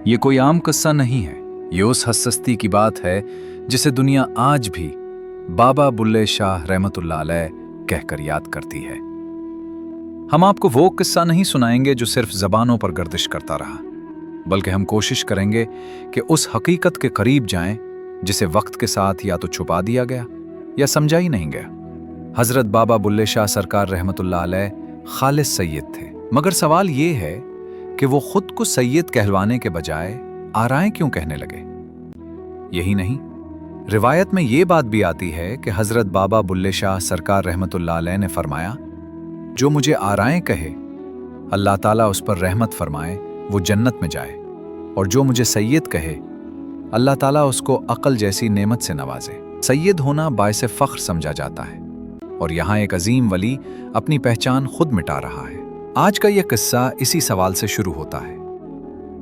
ये कोई आम किस्सा नहीं है, ये उस हस्ती की बात है जिसे दुनिया आज भी बाबा बुल्ले शाह रहमतुल्लाह अलैह कहकर याद करती है। हम आपको वो किस्सा नहीं सुनाएंगे जो सिर्फ जबानों पर गर्दिश करता रहा, बल्कि हम कोशिश करेंगे कि उस हकीकत के करीब जाएं जिसे वक्त के साथ या तो छुपा दिया गया या समझा ही नहीं गया। हजरत बाबा बुल्ले शाह सरकार रहमतुल्लाह अलैह खालिस सैयद थे, मगर सवाल ये है कि वो खुद को सैयद कहलवाने के बजाय आराएं क्यों कहने लगे। यही नहीं, रिवायत में ये बात भी आती है कि हजरत बाबा बुल्ले शाह सरकार रहमतुल्लाह अलैह ने फरमाया, जो मुझे आराएं कहे अल्लाह ताला उस पर रहमत फरमाए, वो जन्नत में जाए, और जो मुझे सैयद कहे अल्लाह ताला उसको अक्ल जैसी नेमत से नवाजे। सैयद होना बाइसे फख्र समझा जाता है, और यहाँ एक अजीम वली अपनी पहचान खुद मिटा रहा है। आज का यह किस्सा इसी सवाल से शुरू होता है,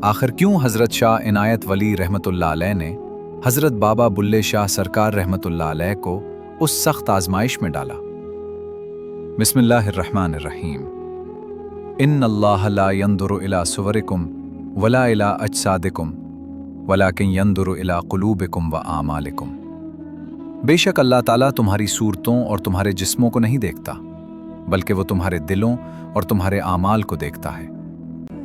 आखिर क्यों हजरत शाह इनायत वली रहमतुल्लाह अलैह ने हजरत बाबा बुल्ले शाह सरकार रहमतुल्लाह अलैह को उस सख्त आजमाइश में डाला। बिस्मिल्लाहिर्रहमानिर्रहीम। इन्नल्लाह ला यंदुरु इला सुवरिकुम वला इला अजसादिकुम वलाकिन यंदुरु इला कुलूबिकुम व आमालिकुम। बेशक अल्लाह ताला तुम्हारी सूरतों और तुम्हारे जिस्मों को नहीं देखता, बल्कि वो तुम्हारे दिलों और तुम्हारे आमाल को देखता है।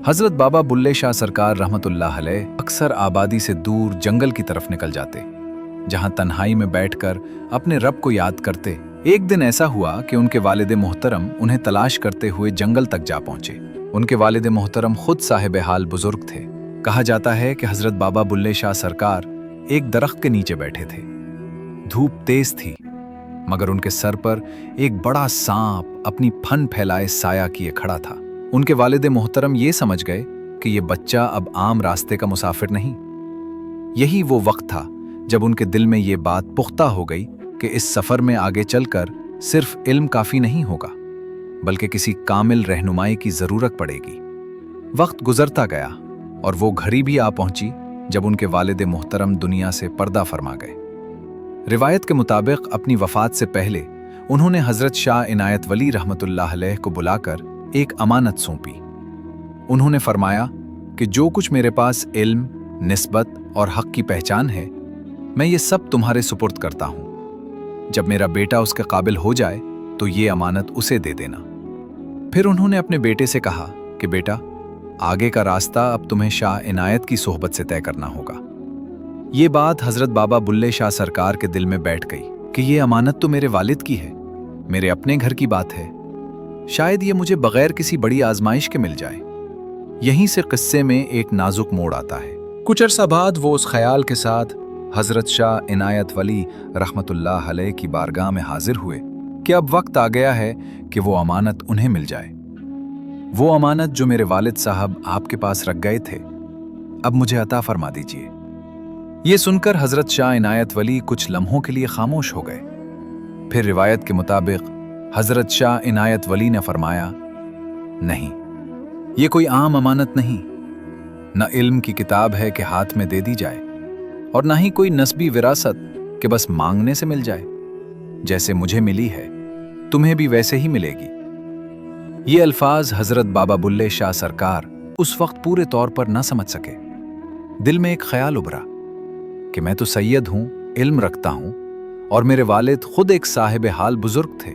हजरत बाबा बुल्ले शाह सरकार रहमतुल्लाह अलैह अक्सर आबादी से दूर जंगल की तरफ निकल जाते, जहां तन्हाई में बैठकर अपने रब को याद करते। एक दिन ऐसा हुआ कि उनके वालिद मोहतरम उन्हें तलाश करते हुए जंगल तक जा पहुंचे। उनके वालिद मोहतरम खुद साहिब हाल बुजुर्ग थे। कहा जाता है कि हजरत बाबा बुल्ले शाह सरकार एक दरख्त के नीचे बैठे थे। धूप तेज थी, मगर उनके सर पर एक बड़ा सांप अपनी फन फैलाए साया किए खड़ा था। उनके वालिद मोहतरम ये समझ गए कि ये बच्चा अब आम रास्ते का मुसाफिर नहीं। यही वो वक्त था जब उनके दिल में ये बात पुख्ता हो गई कि इस सफर में आगे चलकर सिर्फ इल्म काफी नहीं होगा, बल्कि किसी कामिल रहनुमाई की जरूरत पड़ेगी। वक्त गुजरता गया और वो घड़ी भी आ पहुंची जब उनके वालिद मोहतरम दुनिया से पर्दा फरमा गए। रिवायत के मुताबिक अपनी वफात से पहले उन्होंने हजरत शाह इनायत वली रहमतुल्लाह अलैह को बुलाकर एक अमानत सौंपी। उन्होंने फरमाया कि जो कुछ मेरे पास इल्म, निस्बत और हक की पहचान है, मैं ये सब तुम्हारे सुपुर्द करता हूं। जब मेरा बेटा उसके काबिल हो जाए तो ये अमानत उसे दे देना। फिर उन्होंने अपने बेटे से कहा कि बेटा, आगे का रास्ता अब तुम्हें शाह इनायत की सोहबत से तय करना होगा। ये बात हजरत बाबा बुल्ले शाह सरकार के दिल में बैठ गई कि ये अमानत तो मेरे वालिद की है, मेरे अपने घर की बात है। शायद ये मुझे बगैर किसी बड़ी आजमाइश के मिल जाए। यहीं से किस्से में एक नाजुक मोड़ आता है। कुछ अरसा बाद वो उस ख्याल के साथ हजरत शाह इनायत वली रहमतुल्लाह अलैह की बारगाह में हाजिर हुए कि अब वक्त आ गया है कि वो अमानत उन्हें मिल जाए। वो अमानत जो मेरे वालिद साहब आपके पास रख गए थे, अब मुझे अता फरमा दीजिए। ये सुनकर हजरत शाह इनायत वली कुछ लम्हों के लिए खामोश हो गए। फिर रिवायत के मुताबिक हजरत शाह इनायत वली ने फरमाया, नहीं, ये कोई आम अमानत नहीं। न इल्म की किताब है कि हाथ में दे दी जाए, और न ही कोई नस्बी विरासत कि बस मांगने से मिल जाए। जैसे मुझे मिली है, तुम्हें भी वैसे ही मिलेगी। ये अल्फाज हजरत बाबा बुल्ले शाह सरकार उस वक्त पूरे तौर पर न समझ सके। दिल में एक ख्याल उभरा कि मैं तो सैयद हूं, इल्म रखता हूं, और मेरे वालिद खुद एक साहिब हाल बुजुर्ग थे,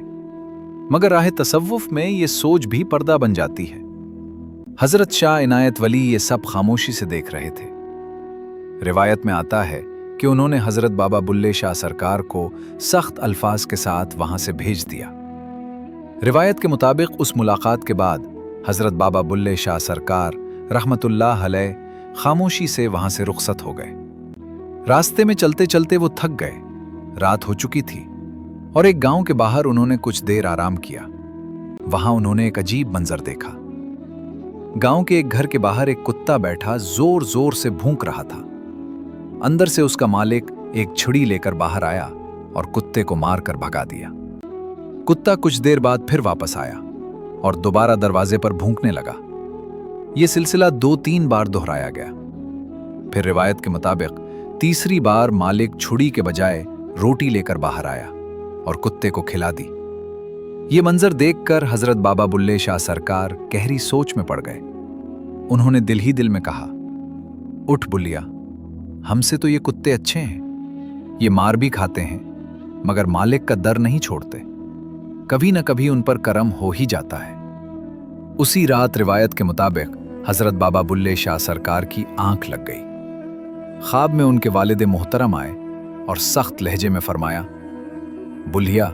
मगर राह तसव्वुफ में ये सोच भी पर्दा बन जाती है। हजरत शाह इनायत वली ये सब खामोशी से देख रहे थे। रिवायत में आता है कि उन्होंने हजरत बाबा बुल्ले शाह सरकार को सख्त अल्फाज के साथ वहां से भेज दिया। रिवायत के मुताबिक उस मुलाकात के बाद हजरत बाबा बुल्ले शाह सरकार रहमतुल्लाह अलैह खामोशी से वहां से रुखसत हो गए। रास्ते में चलते चलते वो थक गए। रात हो चुकी थी और एक गांव के बाहर उन्होंने कुछ देर आराम किया। वहां उन्होंने एक अजीब मंजर देखा। गांव के एक घर के बाहर एक कुत्ता बैठा जोर जोर से भूंक रहा था। अंदर से उसका मालिक एक छुरी लेकर बाहर आया और कुत्ते को मारकर भगा दिया। कुत्ता कुछ देर बाद फिर वापस आया और दोबारा दरवाजे पर भूंकने लगा। यह सिलसिला 2-3 बार दोहराया गया। फिर रिवायत के मुताबिक तीसरी बार मालिक छुरी के बजाय रोटी लेकर बाहर आया और कुत्ते को खिला दी। ये मंजर देखकर हजरत बाबा बुल्ले शाह सरकार गहरी सोच में पड़ गए। उन्होंने दिल ही दिल में कहा, उठ बुलिया, हमसे तो ये कुत्ते अच्छे हैं, ये मार भी खाते हैं मगर मालिक का दर नहीं छोड़ते, कभी न कभी उन पर करम हो ही जाता है। उसी रात रिवायत के मुताबिक हजरत बाबा बुल्ले शाह सरकार की आंख लग गई। ख्वाब में उनके वालिद मोहतरम आए और सख्त लहजे में फरमाया, बुल्हिया,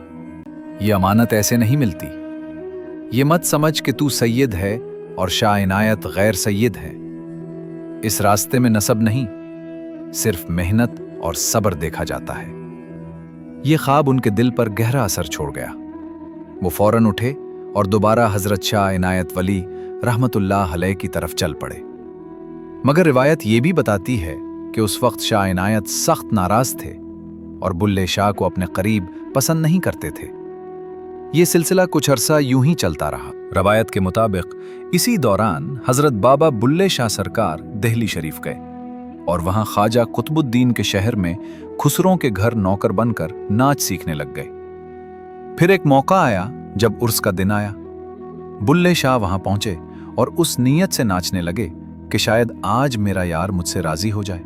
ये अमानत ऐसे नहीं मिलती। ये मत समझ कि तू सैयद है और शाह इनायत गैर सैयद है। इस रास्ते में नसब नहीं, सिर्फ मेहनत और सब्र देखा जाता है। ये ख्वाब उनके दिल पर गहरा असर छोड़ गया। वो फौरन उठे और दोबारा हजरत शाह इनायत वली रहमतुल्लाह अलैह की तरफ चल पड़े। मगर रिवायत ये भी बताती है कि उस वक्त शाह इनायत सख्त नाराज थे और बुल्ले शाह को अपने करीब पसंद नहीं करते थे। ये सिलसिला कुछ अरसा यूं ही चलता रहा। रवायत के मुताबिक इसी दौरान हजरत बाबा बुल्ले शाह सरकार दिल्ली शरीफ गए और वहां ख्वाजा कुतुबुद्दीन के शहर में खुसरों के घर नौकर बनकर नाच सीखने लग गए। फिर एक मौका आया जब उर्स का दिन आया। बुल्ले शाह वहां पहुंचे और उस नीयत से नाचने लगे कि शायद आज मेरा यार मुझसे राजी हो जाए।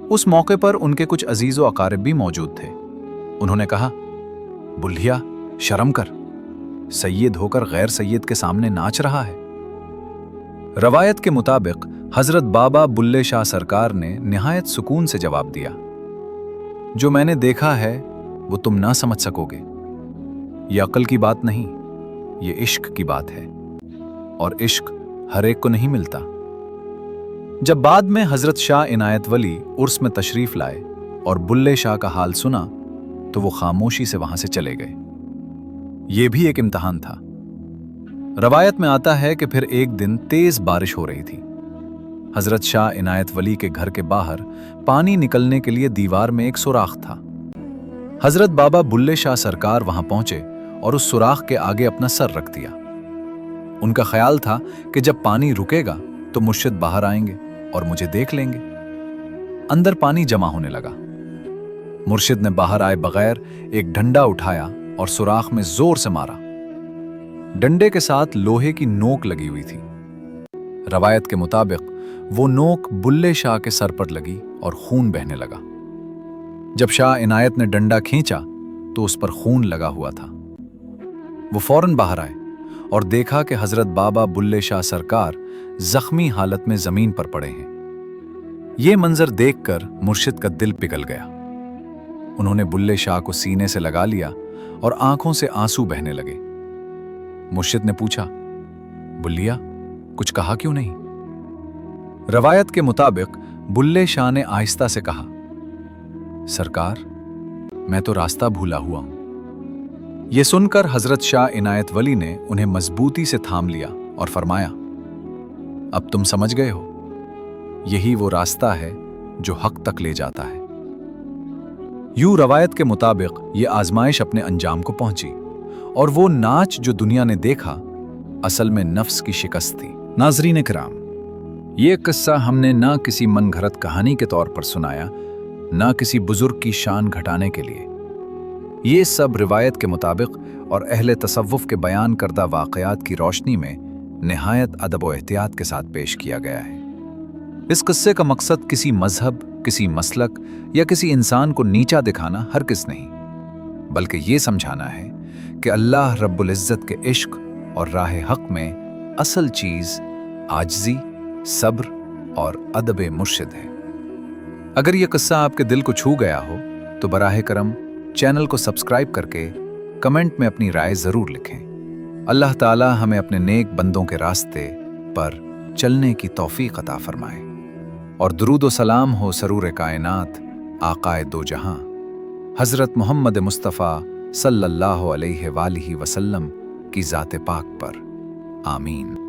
उस मौके पर उनके कुछ अजीज व अकारिब भी मौजूद थे। उन्होंने कहा, बुल्हिया, शर्म कर, सैयद होकर गैर सैयद के सामने नाच रहा है। रवायत के मुताबिक हजरत बाबा बुल्ले शाह सरकार ने निहायत सुकून से जवाब दिया, जो मैंने देखा है वो तुम ना समझ सकोगे। ये अक्ल की बात नहीं, ये इश्क की बात है, और इश्क हर एक को नहीं मिलता। जब बाद में हजरत शाह इनायत वली उर्स में तशरीफ लाए और बुल्ले शाह का हाल सुना तो वो खामोशी से वहां से चले गए। ये भी एक इम्तिहान था। रवायत में आता है कि फिर एक दिन तेज बारिश हो रही थी। हजरत शाह इनायत वली के घर के बाहर पानी निकलने के लिए दीवार में एक सुराख था। हजरत बाबा बुल्ले शाह सरकार वहां पहुंचे और उस सुराख के आगे अपना सर रख दिया। उनका ख्याल था कि जब पानी रुकेगा तो मुर्शिद बाहर आएंगे और मुझे देख लेंगे। अंदर पानी जमा होने लगा। मुर्शिद ने बाहर आए बगैर एक डंडा उठाया और सुराख में जोर से मारा। डंडे के साथ लोहे की नोक लगी हुई थी। रवायत के मुताबिक वो नोक बुल्ले शाह के सर पर लगी और खून बहने लगा। जब शाह इनायत ने डंडा खींचा तो उस पर खून लगा हुआ था। वो फौरन बाहर आए और देखा कि हजरत बाबा बुल्ले शाह सरकार जख्मी हालत में जमीन पर पड़े हैं। ये मंजर देखकर मुर्शिद का दिल पिघल गया। उन्होंने बुल्ले शाह को सीने से लगा लिया और आंखों से आंसू बहने लगे। मुर्शिद ने पूछा, बुल्लिया, कुछ कहा क्यों नहीं? रवायत के मुताबिक बुल्ले शाह ने आहिस्ता से कहा, सरकार, मैं तो रास्ता भूला हुआ हूं। यह सुनकर हजरत शाह इनायत वली ने उन्हें मजबूती से थाम लिया और फरमाया, अब तुम समझ गए हो, यही वो रास्ता है जो हक तक ले जाता है। यूं रवायत के मुताबिक ये आजमाइश अपने अंजाम को पहुंची और वो नाच जो दुनिया ने देखा असल में नफ्स की शिकस्त थी। नाजरीन किराम, ये किस्सा हमने ना किसी मनगढ़ंत कहानी के तौर पर सुनाया, ना किसी बुजुर्ग की शान घटाने के लिए। ये सब रिवायत के मुताबिक और अहले तसव्वुफ के बयान करदा वाक़यात की रोशनी में निहायत अदब व एहतियात के साथ पेश किया गया है। इस किस्से का मकसद किसी मजहब, किसी मसलक या किसी इंसान को नीचा दिखाना हरगिज़ नहीं, बल्कि ये समझाना है कि अल्लाह रब्बुल इज़्ज़त के इश्क और राह हक में असल चीज़ आजिज़ी, सब्र और अदब मुर्शिद है। अगर यह किस्सा आपके दिल को छू गया हो तो बराह करम चैनल को सब्सक्राइब करके कमेंट में अपनी राय ज़रूर लिखें। अल्लाह ताला हमें अपने नेक बंदों के रास्ते पर चलने की तौफीक अता फरमाए। और दुरूद व सलाम हो सरूर कायनात, आकाए दो जहां, हज़रत मोहम्मद मुस्तफ़ा सल्लल्लाहु अलैहि वसल्लम की ज़ात पाक पर। आमीन।